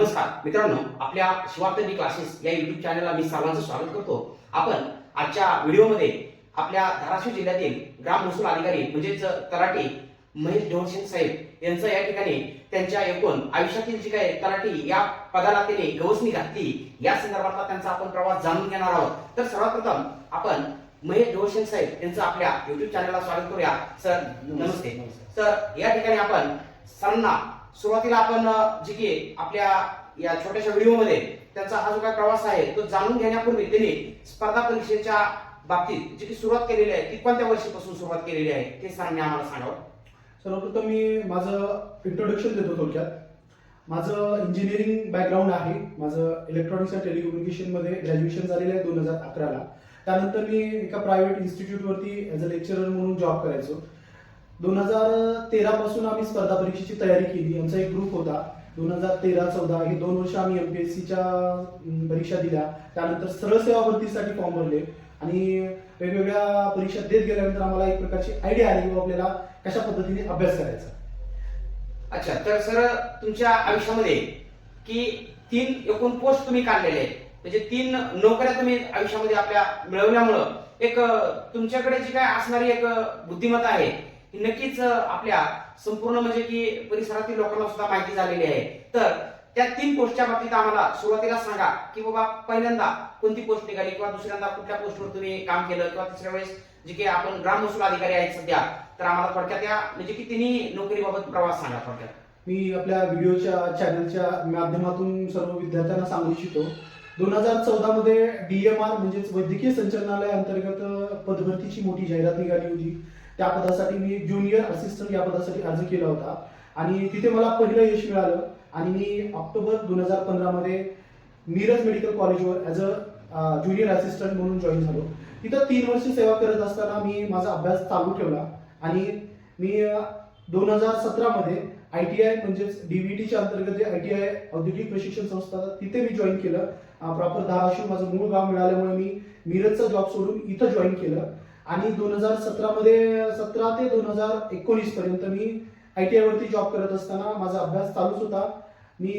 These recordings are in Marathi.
नमस्कार मित्रांनो, आपल्या शिवार्थी क्लासेस या YouTube चॅनलला मी सर्वांचं स्वागत करतो. आपण आजच्या व्हिडिओमध्ये आपल्या धाराशिव जिल्ह्यातील ग्राम महसूल अधिकारी म्हणजेच तलाठी महेश ढोरसिंग साहेब यांचं या ठिकाणी त्यांच्या एकूण आयुष्यातील जी काही तलाठी या पदाला त्यांनी गवसणी घातली या संदर्भातला त्यांचा आपण प्रवास जाणून घेणार आहोत. तर सर्वप्रथम आपण महेश ढोरसिंग साहेब यांचं आपल्या YouTube चॅनलला स्वागत करूया. सर नमस्ते. तर या ठिकाणी आपण सरांना सुरुवातीला आपण जे की आपल्या या छोट्याशा व्हिडिओमध्ये त्यांचा हा जो काही प्रवास आहे तो जाणून घेण्यापूर्वी त्यांनी स्पर्धा परीक्षेच्या बाबतीत जी की सुरुवात केलेली आहे ती कोणत्या वर्षीपासून सुरुवात केलेली आहे ते सरांनी आम्हाला सांगावं. सर्वप्रथम मी माझं इंट्रोडक्शन देतो थोडक्यात. माझं इंजिनिअरिंग बॅकग्राऊंड आहे. माझं इलेक्ट्रॉनिक्स अँड टेलिकम्युनिकेशन मध्ये ग्रॅज्युएशन झालेलं आहे 2011ला. त्यानंतर मी एका प्रायव्हेट इन्स्टिट्यूटवरती ॲज अ लेक्चरर म्हणून जॉब करायचो. 2013 पासून आम्ही स्पर्धा परीक्षेची तयारी केली. आमचा एक ग्रुप होता. 2013-14 हे 2 वर्ष आम्ही MPSCच्या परीक्षा दिल्या. त्यानंतर सरळ सेवा भरतीसाठी फॉर्म भरले आणि वेगवेगळ्या परीक्षा देत गेल्यानंतर आम्हाला एक प्रकारची आयडिया आली की आपल्याला कशा पद्धतीने अभ्यास करायचा. अच्छा, तर सर तुमच्या आयुष्यामध्ये की 3 एकूण पोस्ट तुम्ही काढलेले आहेत, म्हणजे 3 नोकऱ्या तुम्ही आयुष्यामध्ये आपल्या मिळवल्यामुळं एक तुमच्याकडे जी काय असणारी एक बुद्धिमत्ता आहे ही नक्कीच आपल्या संपूर्ण म्हणजे की परिसरातील लोकांना सुद्धा माहिती झालेली आहे. तर त्या 3 पोस्टच्या बाबतीत आम्हाला सुरुवातीला सांगा की बाबा पहिल्यांदा कोणती पोस्ट निघाली किंवा दुसऱ्यांदा कुठल्या पोस्टवर तुम्ही काम केलं किंवा तिसऱ्या वेळेस जे की आपण ग्राम महसूल अधिकारी आहेत सध्या, तर आम्हाला थोडक्यात या म्हणजे की तिन्ही नोकरीबाबत प्रवास सांगा थोडक्यात. मी आपल्या व्हिडिओच्या चॅनलच्या माध्यमातून सर्व विद्यार्थ्यांना सांगू इच्छितो. 2014 मध्ये DMR म्हणजेच वैद्यकीय संचालनालय अंतर्गत पदभरतीची मोठी जाहिरात निघाली होती. त्या पदासाठी मी ज्युनियर असिस्टंट या पदासाठी अर्ज केला होता आणि तिथे मला पहिलं यश मिळालं आणि मी ऑक्टोबर 2015 मध्ये मिरज मेडिकल कॉलेजवर ॲज अ ज्युनियर असिस्टंट म्हणून जॉईन झालो. तिथं 3 वर्ष सेवा करत असताना मी माझा अभ्यास चालू ठेवला आणि मी 2017 मध्ये ITI म्हणजेच DVTच्या अंतर्गत जे ITI औद्योगिक प्रशिक्षण संस्था तिथे मी जॉईन केलं. प्रॉपर धाराशिव माझं मूळ गाव मिळाल्यामुळे मी मिरजचा जॉब सोडून इथं जॉईन केलं आणि 2017 मध्ये 17 ते 2019 पर्यंत मी ITI वरती जॉब करत असताना माझा अभ्यास चालूच होता. मी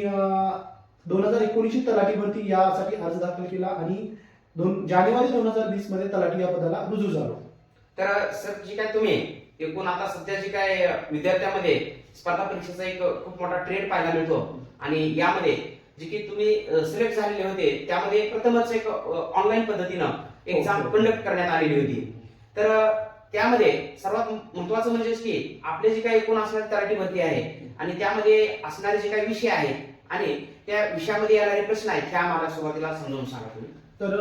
2019 तलाठी भरती यासाठी अर्ज दाखल केला आणि जानेवारी 2020 मध्ये तलाठी या पदाला रुजू झालो. तर सर जी काय तुम्ही एकूण आता सध्या जी काय विद्यार्थ्यांमध्ये स्पर्धा परीक्षेचा एक खूप मोठा ट्रेंड पाहायला मिळतो आणि यामध्ये जे की तुम्ही सिलेक्ट झालेले होते त्यामध्ये प्रथमच एक ऑनलाईन पद्धतीनं एक्झाम कंडक्ट करण्यात आलेली होती. तर त्यामध्ये सर्वात महत्वाचं म्हणजे की आपले जे काही एकूण असणारी तलाठी भरती आहे आणि त्यामध्ये असणारे जे काही विषय आहेत आणि त्या विषयामध्ये येणारे प्रश्न आहेत त्या आम्हाला सुरुवातीला समजावून सांगा तुम्ही. तर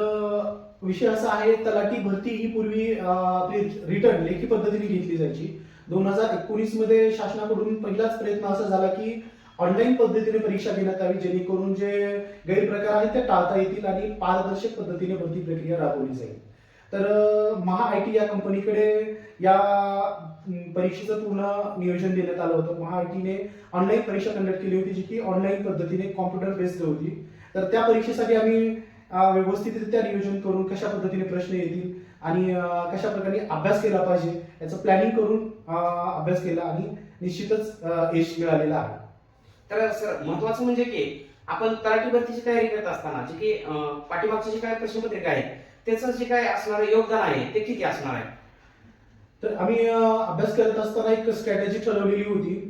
विषय असा आहे, तलाठी भरती ही पूर्वी आपली रिटर्न लेखी पद्धतीने घेतली जायची. 2019 मध्ये शासनाकडून पहिलाच प्रयत्न असा झाला की ऑनलाईन पद्धतीने परीक्षा घेण्यात यावी जेणेकरून जे गैरप्रकार आहेत ते टाळता येतील आणि पारदर्शक पद्धतीने भरती प्रक्रिया राबवली जाईल. तर महा IT या कंपनीकडे या परीक्षेचं पूर्ण नियोजन देण्यात आलं होतं. महा ITने ऑनलाईन परीक्षा कंडक्ट केली होती जी की ऑनलाईन पद्धतीने कॉम्प्युटर बेस्ड होती. तर त्या परीक्षेसाठी आम्ही व्यवस्थितरित्या नियोजन करून कशा पद्धतीने प्रश्न येतील आणि कशा प्रकारे अभ्यास केला पाहिजे याचं प्लॅनिंग करून अभ्यास केला आणि निश्चितच यश मिळालेलं आहे. तर सर महत्वाचं म्हणजे की आपण तलाठी भरतीची तयारी करत असताना जे की पाठीमागचे जे काही प्रश्नपत्रिका आहे त्याचं जे काय असणारं योगदान आहे ते किती असणार आहे. तर आम्ही अभ्यास करत असताना एक स्ट्रॅटेजी ठरवलेली होती.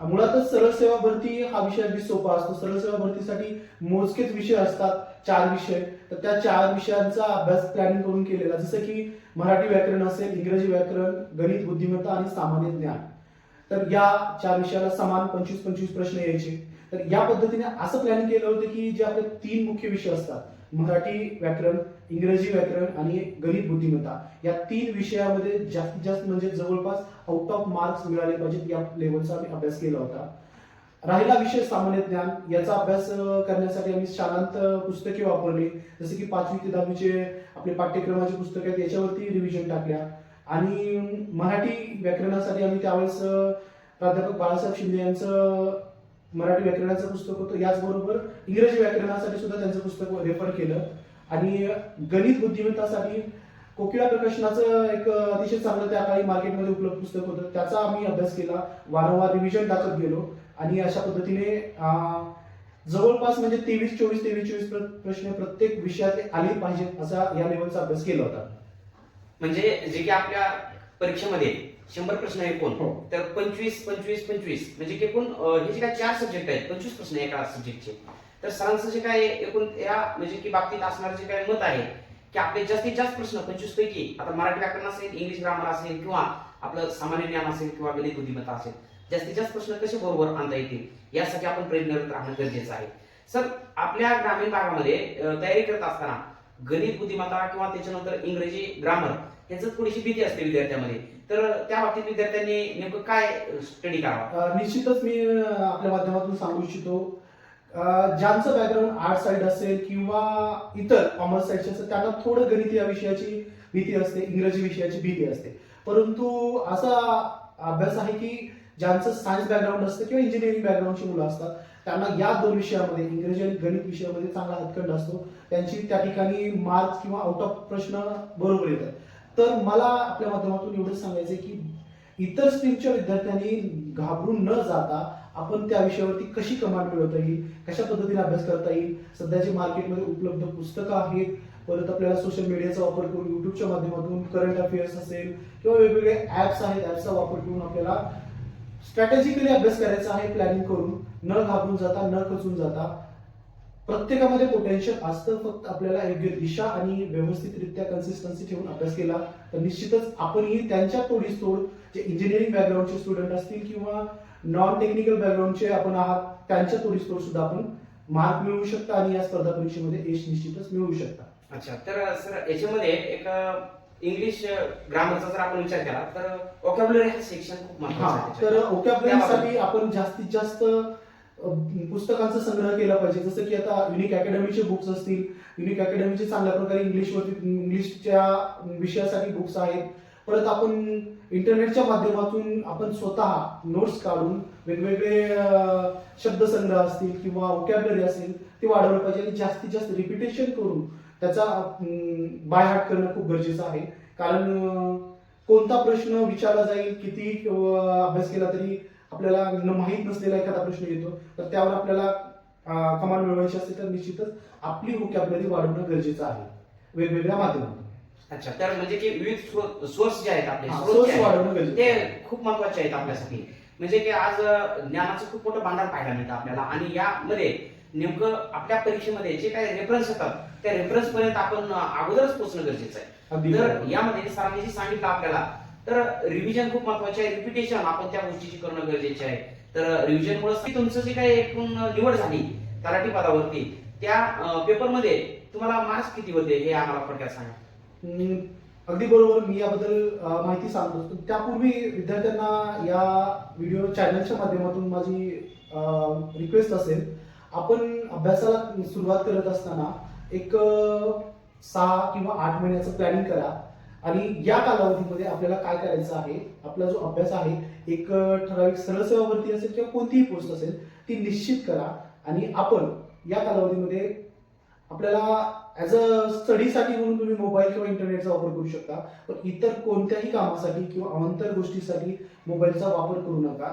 मुळातच सरळ सेवा भरती हा विषय अगदी सोपा असतो. सरळ सेवा भरतीसाठी मोजकेच विषय असतात, 4 विषय. तर त्या 4 विषयांचा अभ्यास प्लॅनिंग करून केलेला, जसं की मराठी व्याकरण असेल, इंग्रजी व्याकरण, गणित बुद्धिमत्ता आणि सामान्य ज्ञान. तर या 4 विषयाला समान 25-25 प्रश्न यायचे. तर या पद्धतीने असं प्लॅनिंग केलं होतं की जे आपले 3 मुख्य विषय असतात, मराठी व्याकरण, इंग्रजी व्याकरण आणि गणित बुद्धिमत्ता, या 3 विषयामध्ये जास्तीत जास्त म्हणजे जवळपास आउट ऑफ मार्क्स मिळाले पाहिजेत या लेवलचा आम्ही अभ्यास केला होता. राहिला विषय सामान्य ज्ञान, याचा अभ्यास करण्यासाठी आम्ही शालांत पुस्तके वापरली, जसे की 5वी ते 10वीचे आपले पाठ्यक्रमाचे पुस्तक आहेत याच्यावरती रिव्हिजन टाकल्या आणि मराठी व्याकरणासाठी आम्ही त्यावेळेस प्राध्यापक बाळासाहेब शिंदे यांचं मराठी व्याकरणाचं पुस्तक होतं. याचबरोबर इंग्रजी व्याकरणासाठी सुद्धा त्यांचं पुस्तक रेफर केलं आणि गणित बुद्धिमत्तासाठी कोकिळा प्रकाशनाचं एक अतिशय चांगलं त्या काळी मार्केटमध्ये उपलब्ध पुस्तक होतं, त्याचा आम्ही अभ्यास केला. वारंवार रिव्हिजन टाकत गेलो आणि अशा पद्धतीने जवळपास म्हणजे 23-24 प्रश्न प्रत्येक विषयातले आले पाहिजेत असा या लेवलचा अभ्यास केला होता. म्हणजे जे की आपल्या परीक्षेमध्ये 100 प्रश्न एकूण, हो. तर 25 म्हणजे की एकूण हे जे काय 4 सब्जेक्ट आहेत, 25 प्रश्न एका सब्जेक्टचे. तर सरांचं जे काय एकूण या म्हणजे की बाबतीत असणारं जे काय मत आहे की आपले जास्तीत जास्त प्रश्न 25 पैकी, आता मराठी व्याकरण असेल, इंग्लिश ग्रामर असेल, किंवा आपलं सामान्य ज्ञान असेल, किंवा गणित बुद्धिमत्ता असेल, जास्तीत जास्त प्रश्न कसे बरोबर आणता येतील यासाठी आपण प्रयत्नरत राहणं गरजेचं आहे. सर, आपल्या ग्रामीण भागामध्ये तयारी करत असताना गणित बुद्धिमत्ता किंवा त्याच्यानंतर इंग्रजी ग्रामर याचं थोडीशी भीती असते विद्यार्थ्यामध्ये, तर त्या बाबतीत विद्यार्थ्यांनी नेमकं काय स्टडी करावा? निश्चितच मी आपल्या माध्यमातून सांगू इच्छितो, ज्यांचं बॅकग्राऊंड आर्ट साइड असेल किंवा इतर कॉमर्स साइडचे असेल त्यांना थोडं गणित या विषयाची भीती असते, इंग्रजी विषयाची भीती असते. परंतु असा अभ्यास आहे की ज्यांचं सायन्स बॅकग्राऊंड असतं किंवा इंजिनिअरिंग बॅकग्राऊंडची मुलं असतात त्यांना या दोन विषयामध्ये, इंग्रजी आणि गणित विषयामध्ये चांगला हातखंड असतो. त्यांची त्या ठिकाणी मार्क्स किंवा आउट ऑफ प्रश्न बरोबर येतात. तर मला आपल्या माध्यमातून एवढंच सांगायचं की इतर स्ट्रीमच्या विद्यार्थ्यांनी घाबरून न जाता आपण त्या विषयावरती कशी कमांड मिळवता येईल, कशा पद्धतीने अभ्यास करता येईल. सध्याचे मार्केटमध्ये उपलब्ध पुस्तकं आहेत, परत आपल्याला सोशल मीडियाचा वापर करून युट्यूबच्या माध्यमातून करंट अफेअर्स असेल किंवा वेगवेगळे ऍप्स आहेत, ऍप्सचा वापर करून आपल्याला स्ट्रॅटेजिकली अभ्यास करायचा आहे, प्लॅनिंग करून, न घाबरून जाता, न खचून जाता. प्रत्येकामध्ये पोटेन्शियल असतं, फक्त आपल्याला योग्य दिशा आणि व्यवस्थितरित्या कन्सिस्टन्सी ठेवून अभ्यास केला तर निश्चितच आपणही त्यांच्या तोडीस तोड, जे इंजिनिअरिंग बॅकग्राऊंडचे स्टुडंट असतील किंवा नॉन टेक्निकल बॅकग्राऊंडचे आपण आहात, त्यांच्या तोडीस तोड सुद्धा आपण मार्क मिळवू शकता आणि या स्पर्धा परीक्षेमध्ये यश निश्चितच मिळवू शकता. अच्छा, तर सर याच्यामध्ये एक इंग्लिश ग्रामरचा जर आपण विचार केला तर व्होकॅब्युलरी हे सेक्शन खूप महत्त्वाचं आहे. तर व्होकॅब्युलरीसाठी आपण जास्तीत जास्त पुस्तकांचा संग्रह केला पाहिजे. जसं की आता युनिक अकॅडमीचे बुक्स असतील, युनिक अकॅडमीचे चांगल्या प्रकारे इंग्लिशच्या विषयासाठी बुक्स आहेत. परत आपण इंटरनेटच्या माध्यमातून आपण स्वतः नोट्स काढून वेगवेगळे शब्दसंग्रह असतील किंवा व्होकॅब्युलरी असेल ते वाढवलं पाहिजे आणि जास्तीत जास्त रिपिटेशन करून त्याचा बाय हार्ट करणं खूप गरजेचं आहे. कारण कोणता प्रश्न विचारला जाईल, किती अभ्यास केला तरी आपल्याला माहीत नसलेला एखादा प्रश्न येतो, तर त्यावर आपल्याला कमांड मिळवायची असते, तर निश्चितच आपली व्होकॅब्युलरी वाढवणं गरजेचं आहे वेगवेगळ्या माध्यमातून. अच्छा, तर म्हणजे की विविध सोर्स जे आहेत आपले, सोर्स वाढवणं गरजेचं ते खूप महत्त्वाचे आहेत आपल्यासाठी. म्हणजे की आज ज्ञानाचं खूप मोठं भांडार पाहायला मिळतं आपल्याला, आणि यामध्ये नेमकं आपल्या परीक्षेमध्ये जे काही रेफरन्स येतात त्या रेफरन्स पर्यंत आपण अगोदरच पोहोचणं गरजेचं आहे. तर यामध्ये सरांनी जे सांगितलं आपल्याला, तर रिव्हिजन खूप महत्वाचे आहे, रिपिटेशन आपण त्या गोष्टीची करणं गरजेचे आहे. तर रिव्हिजनमुळे तुमचं जे काही एकूण निवड झाली तलाठी पदावरती, त्या पेपरमध्ये तुम्हाला मार्क्स किती होते हे आम्हाला थोडक्यात सांगा. अगदी बरोबर, मी याबद्दल माहिती सांगतो. त्यापूर्वी विद्यार्थ्यांना या व्हिडिओ चॅनलच्या माध्यमातून माझी रिक्वेस्ट असेल, आपण अभ्यासाला सुरुवात करत असताना एक 6 किंवा 8 महिन्याचं प्लॅनिंग करा आणि या कालावधीमध्ये आपल्याला काय करायचं आहे, आपला जो अभ्यास आहे एक ठराविक सरळ सेवा भरती असेल किंवा कोणतीही पोस्ट असेल ती निश्चित करा आणि आपण या कालावधीमध्ये आपल्याला ऍज अ स्टडीसाठी म्हणून तुम्ही मोबाईल किंवा इंटरनेटचा वापर करू शकता, पण इतर कोणत्याही कामासाठी किंवा अवांतर गोष्टीसाठी मोबाईलचा वापर करू नका.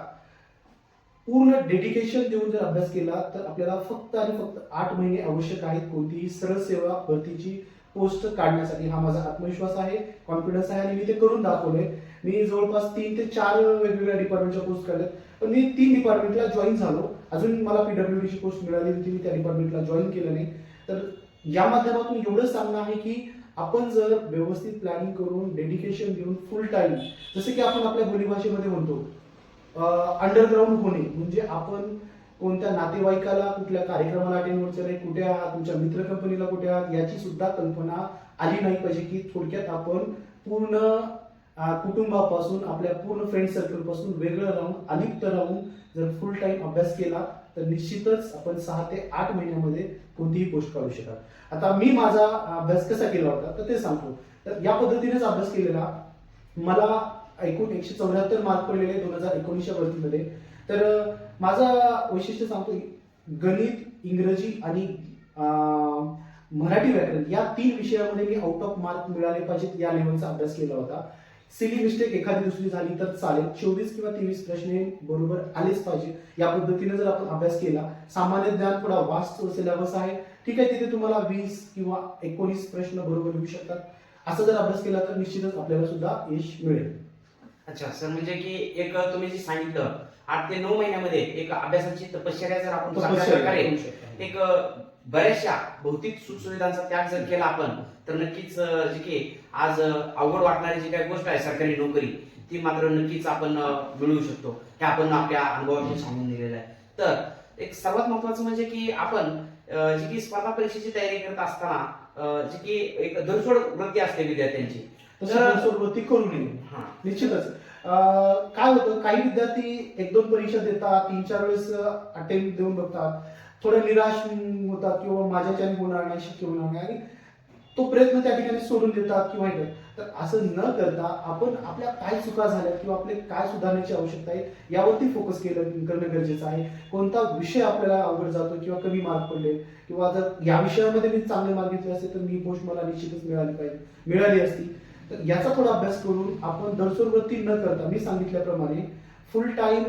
पूर्ण डेडिकेशन देऊन जर अभ्यास केला तर आपल्याला फक्त आणि फक्त 8 महिने आवश्यक आहेत कोणतीही सरळ सेवा भरतीची पोस्ट काढण्यासाठी. हा माझा आत्मविश्वास आहे, कॉन्फिडन्स आहे आणि मी ते करून दाखवलंय. मी जवळपास 3 ते 4 वेगवेगळ्या डिपार्टमेंटच्या पोस्ट काढल्यात, पण मी 3 डिपार्टमेंटला जॉईन झालो. अजून मला पीडब्ल्यूडीची पोस्ट मिळाली होती, मी त्या डिपार्टमेंटला जॉईन केलं नाही. तर या माध्यमातून एवढंच सांगणं आहे की आपण जर व्यवस्थित प्लॅनिंग करून डेडिकेशन देऊन फुल टाइम, जसं की आपण आपल्या बोलीभाषेमध्ये म्हणतो अंडरग्राऊंड होणे, म्हणजे आपण कोणत्या नातेवाईकाला कुठल्या कार्यक्रमाला अटेंड व्हायचं नाही, कुठे आहात, तुमच्या मित्र कंपनीला कुठे आहात याची सुद्धा कल्पना आली नाही पाहिजे. की थोडक्यात आपण पूर्ण कुटुंबापासून, आपल्या पूर्ण फ्रेंड सर्कल पासून वेगळं राहून, अलिप्त राहून जर फुल टाइम अभ्यास केला तर निश्चितच आपण 6 ते 8 महिन्यामध्ये कोणतीही पोस्ट काढू शकाल. आता मी माझा अभ्यास कसा केला होता तर ते सांगतो. तर या पद्धतीनेच अभ्यास केलेला, मला एकूण 174 मार्क पडलेले 2019च्या भरतीमध्ये. तर माझा वैशिष्ट्य सांगतो, गणित, इंग्रजी आणि मराठी व्याकरण या 3 विषयामध्ये मी आउट ऑफ मार्क मिळाले पाहिजेत या लेवलचा अभ्यास केला होता. सिली मिस्टेक एखादी दुसरी झाली तर चालेल, 24 किंवा 23 प्रश्न हे बरोबर आलेच पाहिजे. या पद्धतीने जर आपण अभ्यास केला, सामान्य ज्ञान थोडा वास्ट सिलेबस आहे, ठीक आहे, तिथे तुम्हाला 20 किंवा 19 प्रश्न बरोबर येऊ शकतात. असं जर अभ्यास केला तर निश्चितच आपल्याला सुद्धा यश मिळेल. अच्छा सर, म्हणजे की एक तुम्ही जे सांगितलं 8 ते 9 महिन्यामध्ये एक अभ्यासाची तपश्चर्या जर आपण चांगल्या प्रकारे करू शकतो. एक बऱ्याचशा भौतिक सुखसुविधांचा त्याग जर केला आपण, तर नक्कीच जे की आज अवघड वाटणारी जी काही गोष्ट आहे सरकारी नोकरी, ती मात्र नक्कीच आपण मिळवू शकतो. हे आपण आपल्या अनुभवातून सांगून दिलेलं आहे. तर एक सर्वात महत्वाचं म्हणजे की आपण जी की स्पर्धा परीक्षेची तयारी करत असताना जी की एक धरसोड वृत्ती असते विद्यार्थ्यांची, तशी वृत्ती करू नये. हा निश्चितच काय होतं, काही विद्यार्थी 1-2 परीक्षा देतात, 3-4 वेळेस अटेम्प्ट देऊन बघतात, थोडे निराश होतात किंवा माझ्याच्याने होणार नाही, शक्य होणार नाही, आणि तो प्रयत्न त्या ठिकाणी सोडून देतात किंवा हे. तर असं न करता आपण आपल्या काय चुका झाल्या किंवा आपले काय सुधारण्याची आवश्यकता आहे यावरती फोकस करणं गरजेचं आहे. कोणता विषय आपल्याला अवघड जातो किंवा कमी मार्क पडले, किंवा जर या विषयामध्ये मी चांगले मार्क घेतले असते तर मी पोस्ट मला निश्चितच मिळाली असती. तर याचा थोडा अभ्यास करून आपण दरसोड वृत्ती न करता मी सांगितल्याप्रमाणे फुल टाइम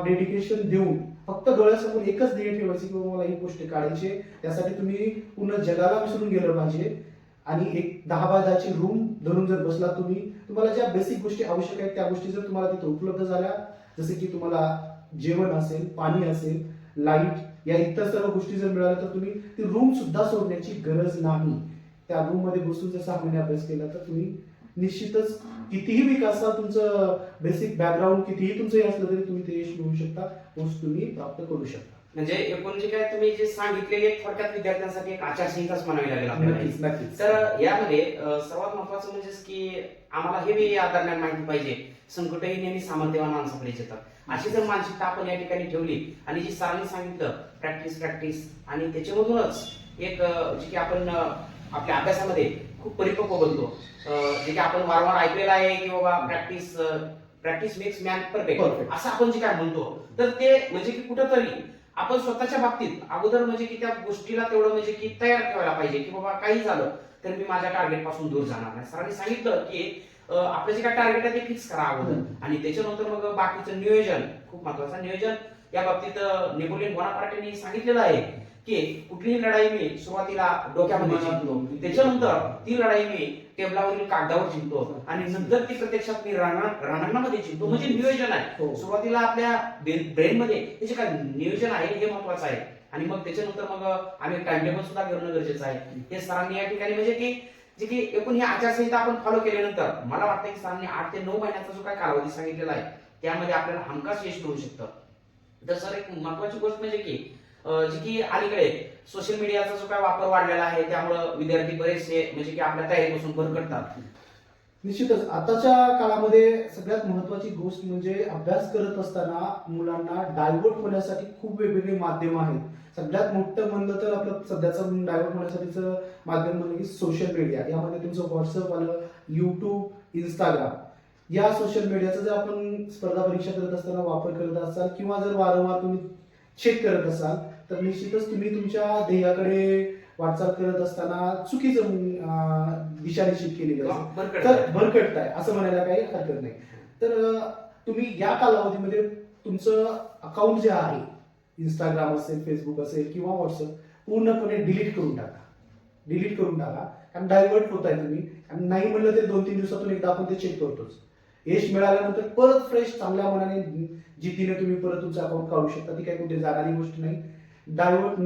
डेडिकेशन देऊन फक्त डोळ्यासमोर एकच ध्येय ठेवायचे की मला ही गोष्ट काढायची, त्यासाठी तुम्ही पूर्ण जगाला विसरून गेलं पाहिजे. आणि एक 10x10ची रूम धरून जर बसला तुम्हाला ज्या बेसिक गोष्टी आवश्यक आहेत त्या गोष्टी जर तुम्हाला तिथे उपलब्ध झाल्या, जसे की तुम्हाला जेवण असेल, पाणी असेल, लाईट, या इतर सर्व गोष्टी जर मिळाल्या तर तुम्ही ती रूम सुद्धा सोडण्याची गरज नाही. त्या रूम मध्ये बसून जर 6 महिने अभ्यास केला तर तुम्ही निश्चितच कितीही विकासा तुमचं बेसिक बॅकग्राऊंड कितीही तुमचं हे असलं तरी तुम्ही ते यश मिळवू शकता, यश तुम्ही प्राप्त करू शकता. म्हणजे एकूण जे काय तुम्ही जे सांगितलेले थोडक्यात विद्यार्थ्यांसाठी एक आचारसंहिताच म्हणावी लागेल आपल्याला. नक्कीच नक्कीच. तर यामध्ये सर्वात महत्वाचं म्हणजे की आम्हाला हे बी या दरम्यान माहिती पाहिजे, संकटही नेहमी सामर्थ्यवान माणसाकडेच येतात. अशी जर मानसिकता आपण या ठिकाणी ठेवली आणि जी सरांनी सांगितलं प्रॅक्टिस आणि त्याच्यामधूनच एक जे की आपण आपल्या अभ्यासामध्ये खूप परिपक्व बनतो, जे की आपण वारंवार ऐकलेलं आहे की बाबा प्रॅक्टिस मेक्स मॅन परफेक्ट असं आपण जे काय म्हणतो, तर ते म्हणजे की कुठंतरी आपण स्वतःच्या बाबतीत अगोदर म्हणजे की त्या गोष्टीला तेवढं म्हणजे की तयार ठेवायला पाहिजे की बाबा काही झालं तर मी माझ्या टार्गेट पासून दूर जाणार नाही. सरांनी सांगितलं की आपलं जे काय टार्गेट आहे ते फिक्स करा अगोदर, आणि त्याच्यानंतर मग बाकीचं नियोजन, खूप महत्वाचं नियोजन या बाबतीत नेपोलियन बोनापार्टेंनी सांगितलेलं आहे की कुठलीही लढाई मी सुरुवातीला डोक्यामध्ये जिंकतो, त्याच्यानंतर ती लढाई मी टेबलावरील कागदावर जिंकतो आणि नंतर ती प्रत्यक्षात मी रणांगणामध्ये जिंकतो. म्हणजे नियोजन आहे सुरुवातीला आपल्या ब्रेन मध्ये त्याचे काय नियोजन आहे हे महत्वाचं आहे, आणि मग त्याच्यानंतर मग आम्ही टाइम टेबल सुद्धा करणं गरजेचं आहे. हे सरांनी या ठिकाणी म्हणजे की जे की एकूण ही आचारसंहिता आपण फॉलो केल्यानंतर मला वाटतं की सरांनी 8 ते 9 महिन्याचा जो काय कालावधी सांगितलेला आहे त्यामध्ये आपल्याला हमखास यश मिळू शकतं. तर सर एक महत्वाची गोष्ट म्हणजे की जी की अलीकडे सोशल मीडियाचा जो काय वापर वाढलेला आहे त्यामुळे विद्यार्थी बरेचसे म्हणजे की आपल्या तयारीपासून भरकटतात. निश्चितच आताच्या काळामध्ये सगळ्यात महत्वाची गोष्ट म्हणजे अभ्यास करत असताना मुलांना डायव्हर्ट होण्यासाठी खूप वेगवेगळे माध्यम आहेत. सगळ्यात मोठं म्हणलं तर आपलं सध्याचं डायव्हर्ट होण्यासाठीचं माध्यम म्हणजे की सोशल मीडिया. यामध्ये तुमचं व्हॉट्सअप आलं, युट्यूब, इंस्टाग्राम या सोशल मीडियाचा जर आपण स्पर्धा परीक्षा करत असताना वापर करत असाल किंवा जर वारंवार तुम्ही चेक करत असाल तर निश्चितच तुम्ही तुमच्या ध्येयाकडे वाटचाल करत असताना चुकीचं दिशा निश्चित केलेली आहे, तर भरकटताय असं म्हणायला काही हरकत नाही. तर तुम्ही या कालावधीमध्ये तुमचं अकाउंट जे आहे इंस्टाग्राम असेल, फेसबुक असेल किंवा व्हॉट्सअप पूर्णपणे डिलीट करून टाका. कारण डायव्हर्ट होत आहे तुम्ही, आणि नाही म्हणलं तरी 2-3 दिवसातून एकदा आपण ते चेक करतोच. यश मिळाल्यानंतर परत फ्रेश चांगल्या मनाने जिद्दीने तुम्ही परत तुमचं अकाउंट काढू शकता. ती काही कुठे जाणारी गोष्ट नाही. डायव्हर्ट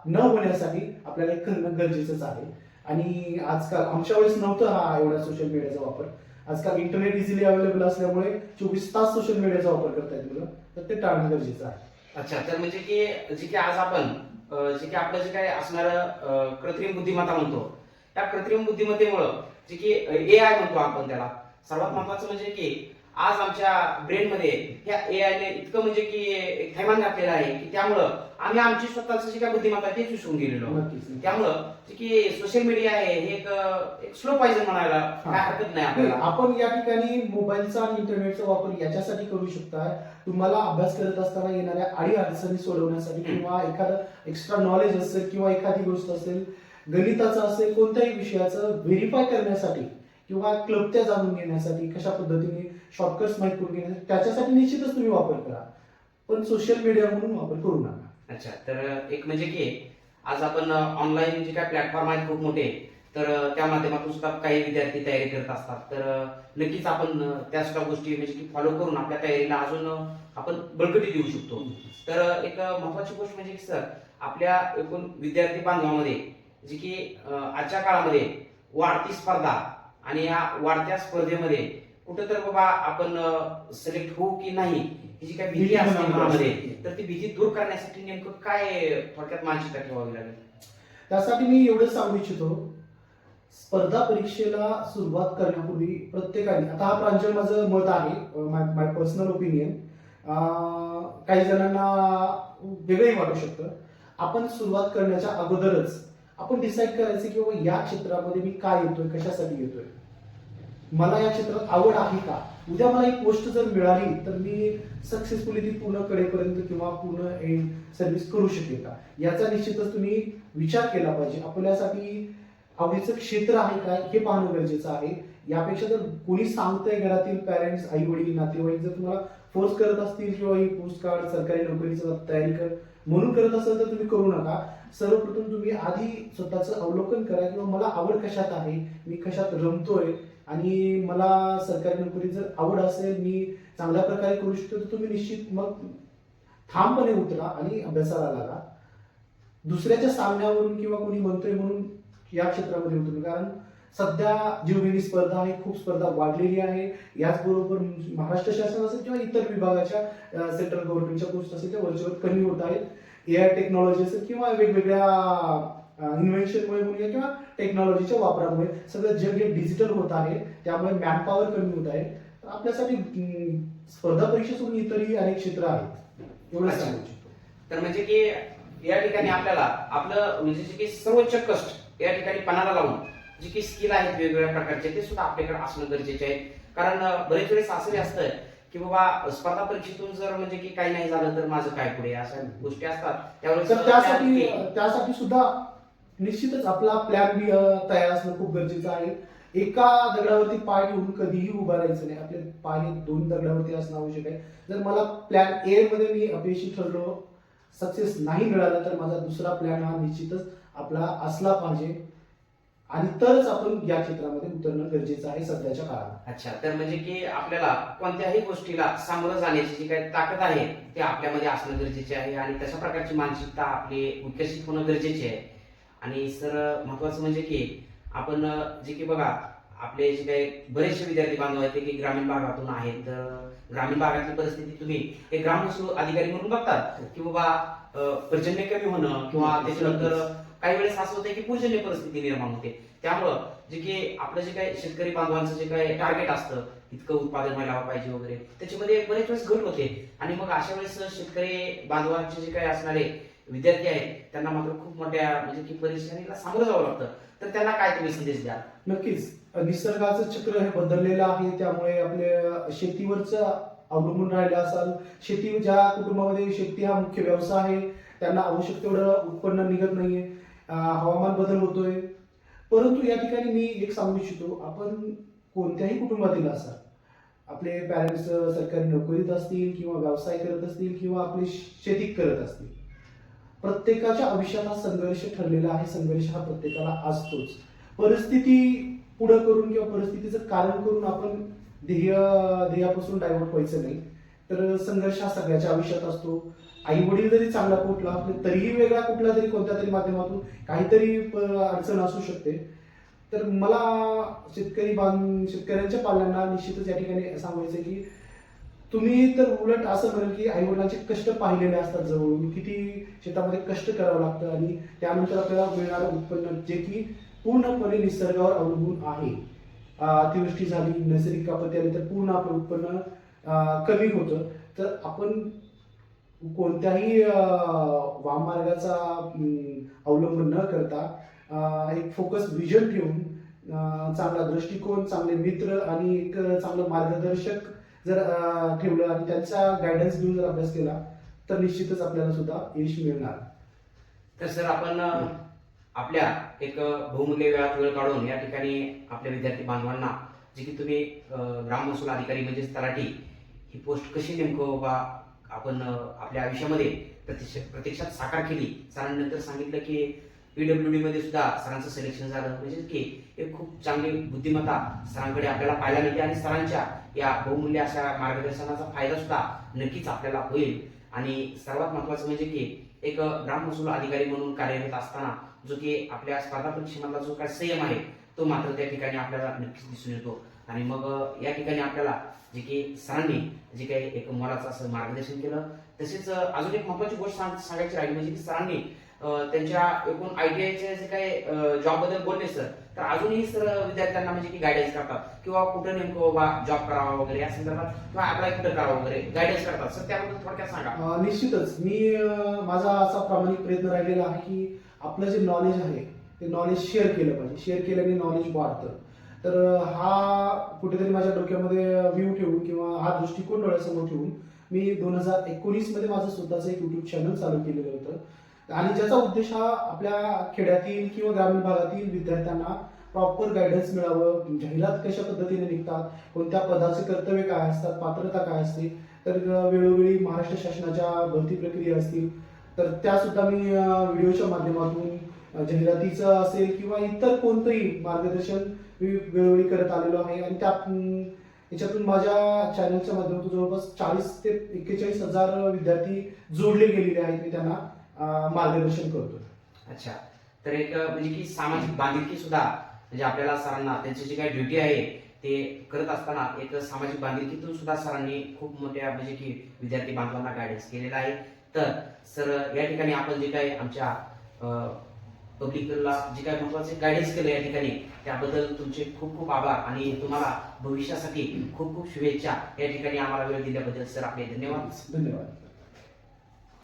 न होण्यासाठी आपल्याला हे करणं गरजेचंच आहे. आणि आजकाल आमच्या वेळेस नव्हतं हा एवढा सोशल मीडियाचा वापर. आजकाल इंटरनेट इझिली अवेलेबल असल्यामुळे 24 तास सोशल मीडियाचा वापर करतायत मुलं, तर ते टाळणं गरजेचं आहे. अच्छा, तर म्हणजे की जे की आज आपण जे की आपलं जे काय असणारं कृत्रिम बुद्धिमत्ता म्हणतो, त्या कृत्रिम बुद्धिमत्तेमुळं जे की AI म्हणतो आपण त्याला, सर्वात महत्वाचं म्हणजे की आज आमच्या ब्रेन मध्ये ह्या एआयने इतकं म्हणजे की एक थैमान घातलेलं आहे की त्यामुळं आम्ही आमची स्वतःची जी काय बुद्धिमत्ता तेच विसरून गेलेलो. त्यामुळं जे की सोशल मीडिया आहे हे एक स्लो पॉइझन म्हणायला काय हरकत नाही आपल्याला. आपण या ठिकाणी मोबाईलचा आणि इंटरनेटचा वापर याच्यासाठी करू शकता, तुम्हाला अभ्यास करत असताना येणाऱ्या अडीअडचणी सोडवण्यासाठी किंवा एखादं एक्स्ट्रा नॉलेज असेल किंवा एखादी गोष्ट असेल, गणिताचं असेल, कोणत्याही विषयाचं व्हेरीफाय करण्यासाठी किंवा क्लबत्या जाणून घेण्यासाठी, कशा पद्धतीने शॉर्टकट्स माहीत करून घेण्यासाठी, त्याच्यासाठी निश्चितच तुम्ही वापर करा, पण सोशल मीडिया म्हणून वापर करू नका. अच्छा, तर एक म्हणजे की आज आपण ऑनलाईन जे काही प्लॅटफॉर्म आहेत खूप मोठे, तर त्या माध्यमातून सुद्धा काही विद्यार्थी तयारी करत असतात. तर नक्कीच आपण त्या सुद्धा गोष्टी म्हणजे की फॉलो करून आपल्या तयारीला अजून आपण बळकटी देऊ शकतो. तर एक महत्वाची गोष्ट म्हणजे की सर, आपल्या एकूण विद्यार्थी बांधवामध्ये जी की आजच्या काळामध्ये वाढती स्पर्धा आणि या वाढत्या स्पर्धेमध्ये कुठं तर बाबा आपण सिलेक्ट होऊ की नाही ही जी काही भीती असते मनामध्ये, तर ती भीती दूर करण्यासाठी नेमकं काय थोडक्यात मानसिकता ठेवावी लागेल? त्यासाठी मी एवढंच सांगू इच्छितो, स्पर्धा परीक्षेला सुरुवात करण्यापूर्वी प्रत्येकाने, आता हा प्रांजळ माझं मत आहे, माय पर्सनल ओपिनियन, काही जणांना वेगळंही वाटू शकतं, आपण सुरुवात करण्याच्या अगोदरच आपण डिसाईड करायचं की बाबा या क्षेत्रामध्ये मी काय येतोय, कशासाठी येतोय, मला या क्षेत्रात आवड आहे का, उद्या मला एक गोष्ट जर मिळाली तर मी सक्सेसफुली ती पूर्ण कडेपर्यंत किंवा पूर्ण सर्व्हिस करू शकेल का, याचा निश्चितच तुम्ही विचार केला पाहिजे. आपल्यासाठी आवडीचं क्षेत्र आहे काय हे पाहणं गरजेचं आहे. यापेक्षा जर कोणी सांगतंय, घरातील पॅरेंट्स, आई वडील, नातेवाईक जर तुम्हाला फोर्स करत असतील किंवा ही पोस्ट कार्ड, सरकारी नोकरीची तयारी कर म्हणून करत असेल तर तुम्ही करू नका. सर्वप्रथम तुम्ही आधी स्वतःचं अवलोकन करा किंवा मला आवड कशात आहे, मी कशात रमतोय आणि मला सरकारी नोकरी जर आवड असेल, मी चांगल्या प्रकारे करू शकतो, तर तुम्ही निश्चित मग ठामपणे उतरा आणि अभ्यासाला लागा. दुसऱ्याच्या सांगण्यावरून किंवा कोणी म्हणतोय म्हणून या क्षेत्रामध्ये उतरू, कारण सध्या जीवघेणी स्पर्धा आहे, खूप स्पर्धा वाढलेली आहे. याचबरोबर महाराष्ट्र शासन असेल किंवा इतर विभागाच्या सेंट्रल गव्हर्नमेंटच्या पोस्ट असेल त्या वरचेवर कमी होत आहेत. एआय टेक्नॉलॉजी असेल किंवा वेगवेगळ्या इन्व्हेन्शनमुळे म्हणूया किंवा टेक्नॉलॉजीच्या वापरामुळे सगळं जग हे डिजिटल होत आहे, त्यामुळे मॅनपॉवर कमी होत आहे. तर आपल्यासाठी स्पर्धा परीक्षा सोडून इतरही अनेक क्षेत्र आहेत, एवढं सांगू इच्छितो. तर म्हणजे की या ठिकाणी आपल्याला आपलं म्हणजे जे की सर्वोच्च कष्ट या ठिकाणी पणाला लावून जे की स्किल आहेत वेगवेगळ्या प्रकारचे ते सुद्धा आपल्याकडे असणं गरजेचे आहे. कारण बरेच वेळेस असंही असतं की बाबा स्पर्धा परीक्षेतून जर म्हणजे की काही नाही झालं तर माझं काय पुढे, अशा गोष्टी असतात. तर त्यासाठी सुद्धा निश्चितच आपला प्लॅन बी तयार असणं खूप गरजेचं आहे. एका दगडावरती पाय ठेवून कधीही उभा राहायचं नाही, आपले पाय हे 2 दगडावरती असणं आवश्यक आहे. जर मला प्लॅन ए मध्ये मी अपयशी ठरलो, सक्सेस नाही मिळाला, तर माझा दुसरा प्लॅन हा निश्चितच आपला असला पाहिजे आणि तरच आपण या क्षेत्रामध्ये उतरणं गरजेचं आहे सध्याच्या काळात. अच्छा, तर म्हणजे की आपल्याला कोणत्याही गोष्टीला सामोरं जाण्याची जी काही ताकद आहे ते आपल्यामध्ये असणं गरजेचे आहे आणि तशा प्रकारची मानसिकता आपली विकसित होणं गरजेचे आहे. आणि सर महत्वाचं म्हणजे की आपण जे की बघा आपले जे काही बरेचसे विद्यार्थी बांधव आहेत ते की ग्रामीण भागातून आहेत. तर ग्रामीण भागातली परिस्थिती तुम्ही एक ग्राम महसूल अधिकारी म्हणून बघतात की बाबा पर्जन्य कमी होणं किंवा त्याच्यानंतर काही वेळेस असं होतं की पूजन्य परिस्थिती निर्माण होते. त्यामुळं जे की आपलं जे काही शेतकरी बांधवांचं जे काही टार्गेट असतं इतकं उत्पादन व्हायला पाहिजे वगैरे, त्याच्यामध्ये बरेच वेळेस घट होते आणि मग अशा वेळेस शेतकरी बांधवांचे जे काही असणारे विद्यार्थी आहेत त्यांना मात्र खूप मोठ्या म्हणजे की परेशानीला सामोरं जावं लागतं. तर त्यांना काय तुम्ही संदेश द्याल? नक्कीच, निसर्गाचं चक्र हे बदललेलं आहे, त्यामुळे आपल्या शेतीवरच अवलंबून राहिलं असाल. शेती, ज्या कुटुंबामध्ये शेती हा मुख्य व्यवसाय आहे त्यांना आवश्यक तेवढं उत्पन्न निघत नाहीये, हवामान बदल होतोय. परंतु या ठिकाणी मी एक सांगू इच्छितो, आपण कोणत्याही कुटुंबातील असाल, आपले पॅरेंट्स सरकारी नोकरीत असतील किंवा व्यवसाय करत असतील किंवा आपली शेती करत असतील, प्रत्येकाच्या आयुष्यात हा संघर्ष ठरलेला आहे. संघर्ष हा प्रत्येकाला असतोच. परिस्थिती पुढे करून किंवा परिस्थितीचं कारण करून आपण ध्येयापासून डायव्हर्ट व्हायचं नाही. तर संघर्ष हा सगळ्याच्या आयुष्यात असतो. आई वडील जरी चांगला पोटला असले तरीही वेगळा कुठला तरी कोणत्या तरी माध्यमातून काहीतरी अडचण असू शकते. तर मला शेतकऱ्यांच्या पाल्यांना निश्चितच या ठिकाणी सांगायचं की तुम्ही तर उलट असं म्हणेल की आई वडिलांचे कष्ट पाहिलेले असतात जवळून, किती शेतामध्ये कष्ट करावं लागतं आणि त्यानंतर आपल्याला मिळणारं उत्पन्न जे की पूर्णपणे निसर्गावर अवलंबून आहे. अतिवृष्टी झाली, नैसर्गिक आपत्ती आली तर पूर्ण आपलं उत्पन्न कमी होतं. तर आपण कोणत्याही वाममार्गाचा अवलंब न करता एक फोकस विजन ठेवून चांगला दृष्टिकोन, चांगले मित्र आणि एक चांगलं मार्गदर्शक जर ठेवलं आणि त्यांचा गायडन्स घेऊन जर अभ्यास केला तर निश्चितच आपल्याला सुद्धा यश मिळणार. तर सर आपण आपल्या एक बहुमूल्य वेळात वेळ काढून या ठिकाणी आपल्या विद्यार्थी बांधवांना जे की तुम्ही ग्राम महसूल अधिकारी म्हणजेच तलाठी ही पोस्ट कशी नेमकं बा आपण आपल्या आयुष्यामध्ये प्रत्यक्षात साकार केली. सरांनंतर सांगितलं की PWD मध्ये सुद्धा सरांचं सिलेक्शन झालं, म्हणजे की एक खूप चांगली बुद्धिमत्ता सरांकडे आपल्याला पाहायला मिळते आणि सरांच्या या बहुमूल्य अशा मार्गदर्शनाचा फायदा सुद्धा नक्कीच आपल्याला होईल. आणि सर्वात महत्वाचं म्हणजे की एक ग्राम महसूल अधिकारी म्हणून कार्यरत असताना जो की आपल्या स्पर्धा परीक्षेमधला जो काही संयम आहे तो मात्र त्या ठिकाणी आपल्याला नक्कीच दिसून येतो. आणि मग या ठिकाणी आपल्याला जे की सरांनी जे काही एक मोलाचं असं मार्गदर्शन केलं. तसेच अजून एक महत्वाची गोष्ट सांगायची राहिली म्हणजे की सरांनी त्यांच्या एकूण ITIचे जे काही जॉब बद्दल बोलले सर, तर अजूनही सर विद्यार्थ्यांना म्हणजे की गायडन्स करतात किंवा कुठं नेमकं बाबा जॉब करावा वगैरे या संदर्भात किंवा अप्लाय कुठं करावा वगैरे गायडन्स करतात. सर त्याबद्दल थोडक्यात सांगा. निश्चितच मी माझा असा प्रामाणिक प्रयत्न राहिलेला आहे की आपलं जे नॉलेज आहे ते नॉलेज शेअर केलं पाहिजे. शेअर केल्याने नॉलेज वाढतं. तर हा कुठेतरी माझ्या डोक्यामध्ये व्ह्यू ठेवून किंवा हा दृष्टिकोन डोळ्यासमोर ठेवून मी 2019 मध्ये माझं स्वतःचं एक युट्यूब चॅनल चालू केलेलं होतं. आणि ज्याचा उद्देश हा आपल्या खेड्यातील किंवा ग्रामीण भागातील विद्यार्थ्यांना प्रॉपर गायडन्स मिळावं. जाहिरात कशा पद्धतीने निघतात, कोणत्या पदाचे कर्तव्य काय असतात, पात्रता काय असते, तर वेळोवेळी महाराष्ट्र शासनाच्या भरती प्रक्रिया असतील तर त्या सुद्धा मी व्हिडिओच्या माध्यमातून जाहिरातीचं असेल किंवा इतर कोणतंही मार्गदर्शन मी वेळोवेळी करत आलेलो आहे. आणि याच्यातून माझ्या चॅनलच्या माध्यमातून जवळपास 40 ते 41 हजार विद्यार्थी जोडले गेलेले आहेत. मी त्यांना मार्गदर्शन करतो. अच्छा, तर एक म्हणजे की सामाजिक बांधिलकी सुद्धा म्हणजे आपल्याला सरांना त्यांची जी काही ड्युटी आहे ते करत असताना एक सामाजिक बांधिलकीतून सुद्धा सरांनी खूप मोठ्या म्हणजे की विद्यार्थी बांधवांना गायडन्स केलेला आहे. तर सर या ठिकाणी आपण जे काही आमच्या पब्लिकला जे काही महत्वाचे गायडन्स केलं या ठिकाणी त्याबद्दल तुमचे खूप खूप आभार आणि तुम्हाला भविष्यासाठी खूप खूप शुभेच्छा. या ठिकाणी आम्हाला वेळ दिल्याबद्दल सर आपले धन्यवाद. धन्यवाद.